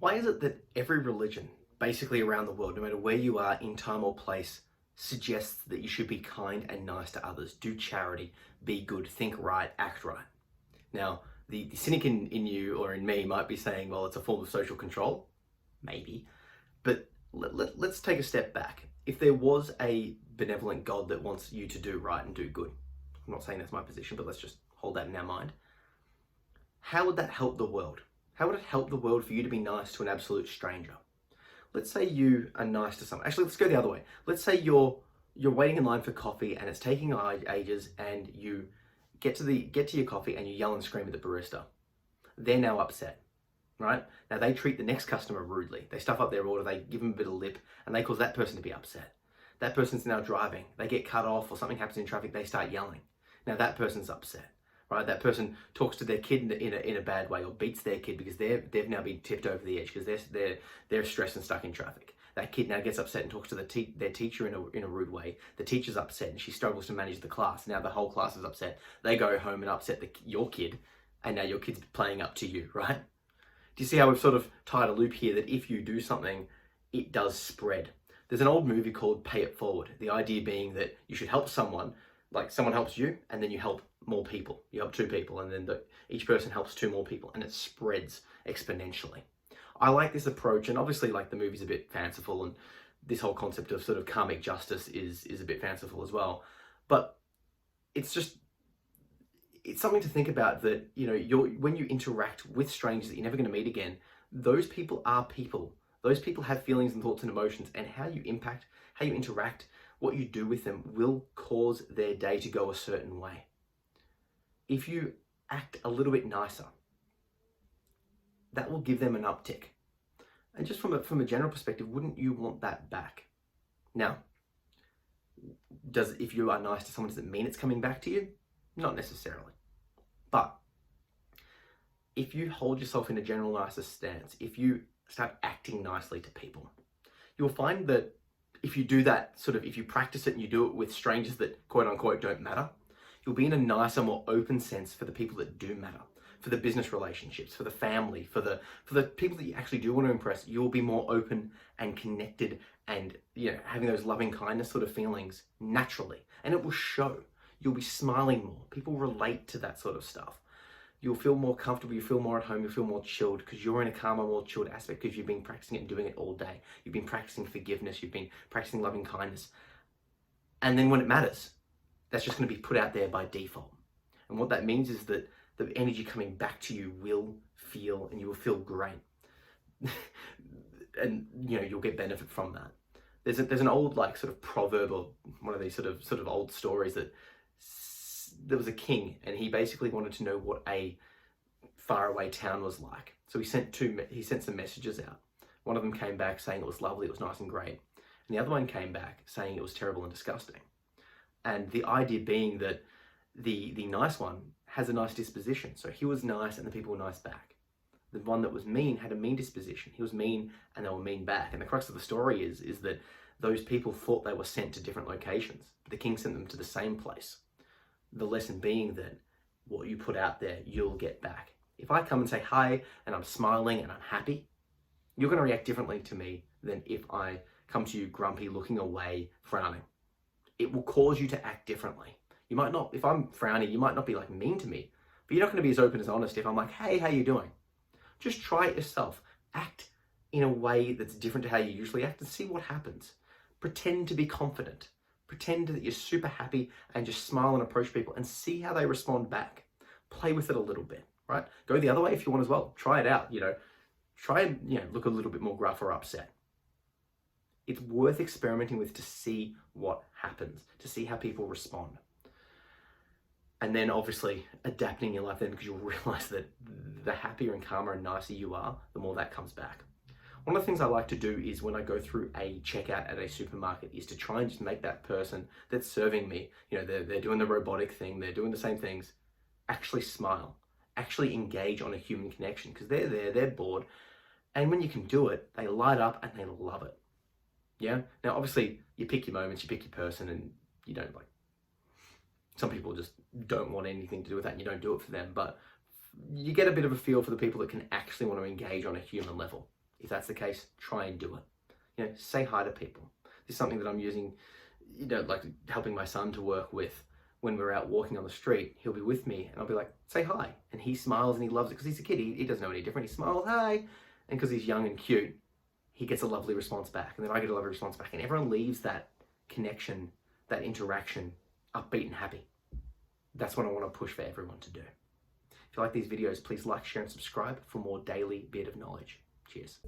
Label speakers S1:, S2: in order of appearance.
S1: Why is it that every religion, basically around the world, no matter where you are in time or place, suggests that you should be kind and nice to others, do charity, be good, think right, act right? Now, the cynic in you or in me might be saying, well, it's a form of social control. Maybe. But let's take a step back. If there was a benevolent God that wants you to do right and do good, I'm not saying that's my position, but let's just hold that in our mind. How would that help the world? How would it help the world for you to be nice to an absolute stranger? Let's say you are nice to someone. Actually, let's go the other way. Let's say you're waiting in line for coffee and it's taking ages, and you get to your coffee and you yell and scream at the barista. They're now upset, right? Now they treat the next customer rudely. They stuff up their order, they give them a bit of lip, and they cause that person to be upset. That person's now driving. They get cut off or something happens in traffic, they start yelling. Now that person's upset. Right, that person talks to their kid in a bad way or beats their kid because they've now been tipped over the edge because they're stressed and stuck in traffic. That kid now gets upset and talks to their teacher in a rude way. The teacher's upset and she struggles to manage the class. Now the whole class is upset. They go home and upset your kid, and now your kid's playing up to you, right? Do you see how we've sort of tied a loop here that if you do something, it does spread? There's an old movie called Pay It Forward. The idea being that you should help someone, like someone helps you, and then you help more people. You help two people, and then each person helps two more people, and it spreads exponentially. I like this approach, and obviously, like, the movie's a bit fanciful, and this whole concept of sort of karmic justice is a bit fanciful as well. But it's something to think about, that when you interact with strangers that you're never going to meet again, those people are people. Those people have feelings and thoughts and emotions, and how you interact, what you do with them will cause their day to go a certain way. If you act a little bit nicer, that will give them an uptick. And just from a general perspective, wouldn't you want that back? Now, if you are nice to someone, does it mean it's coming back to you? Not necessarily. But if you hold yourself in a general nicer stance, if you start acting nicely to people, you'll find that if you do that, if you practice it and you do it with strangers that quote unquote don't matter, you'll be in a nicer, more open sense for the people that do matter, for the business relationships, for the family, for the people that you actually do want to impress. You'll be more open and connected, and having those loving kindness sort of feelings naturally, and it will show. You'll be smiling more. People relate to that sort of stuff. You'll feel more comfortable, you feel more at home, you feel more chilled because you're in a calmer, more chilled aspect because you've been practicing it and doing it all day. You've been practicing forgiveness, you've been practicing loving kindness. And then when it matters, that's just going to be put out there by default. And what that means is that the energy coming back to you will feel, and you will feel great. And you'll get benefit from that. There's an old sort of proverb, or one of these sort of old stories, that there was a king and he basically wanted to know what a faraway town was like. So he sent some messages out. One of them came back saying it was lovely, it was nice and great. And the other one came back saying it was terrible and disgusting. And the idea being that the nice one has a nice disposition. So he was nice and the people were nice back. The one that was mean had a mean disposition. He was mean and they were mean back. And the crux of the story is that those people thought they were sent to different locations, but the king sent them to the same place. The lesson being that what you put out there, you'll get back. If I come and say hi and I'm smiling and I'm happy, you're going to react differently to me than if I come to you grumpy, looking away, frowning. It will cause you to act differently. You might not, if I'm frowny, you might not be mean to me, but you're not going to be as open as honest if I'm like, hey, how you doing? Just try it yourself. Act in a way that's different to how you usually act and see what happens. Pretend to be confident. Pretend that you're super happy and just smile and approach people and see how they respond back. Play with it a little bit, right? Go the other way if you want as well. Try it out, Try and, look a little bit more gruff or upset. It's worth experimenting with to see what happens, to see how people respond. And then obviously adapting your life then, because you'll realize that the happier and calmer and nicer you are, the more that comes back. One of the things I like to do is when I go through a checkout at a supermarket is to try and just make that person that's serving me, they're doing the robotic thing, they're doing the same things, actually smile, actually engage on a human connection, because they're there, they're bored. And when you can do it, they light up and they love it. Yeah. Now, obviously you pick your moments, you pick your person, and you don't some people just don't want anything to do with that and you don't do it for them, but you get a bit of a feel for the people that can actually want to engage on a human level. If that's the case, try and do it. You know, say hi to people. This is something that I'm using, you know, like helping my son to work with. When we're out walking on the street, he'll be with me and I'll be like, say hi. And he smiles and he loves it because he's a kid. He doesn't know any different. He smiles, hi. And because he's young and cute, he gets a lovely response back. And then I get a lovely response back. And everyone leaves that connection, that interaction, upbeat and happy. That's what I want to push for everyone to do. If you like these videos, please like, share, and subscribe for more daily bit of knowledge. Cheers.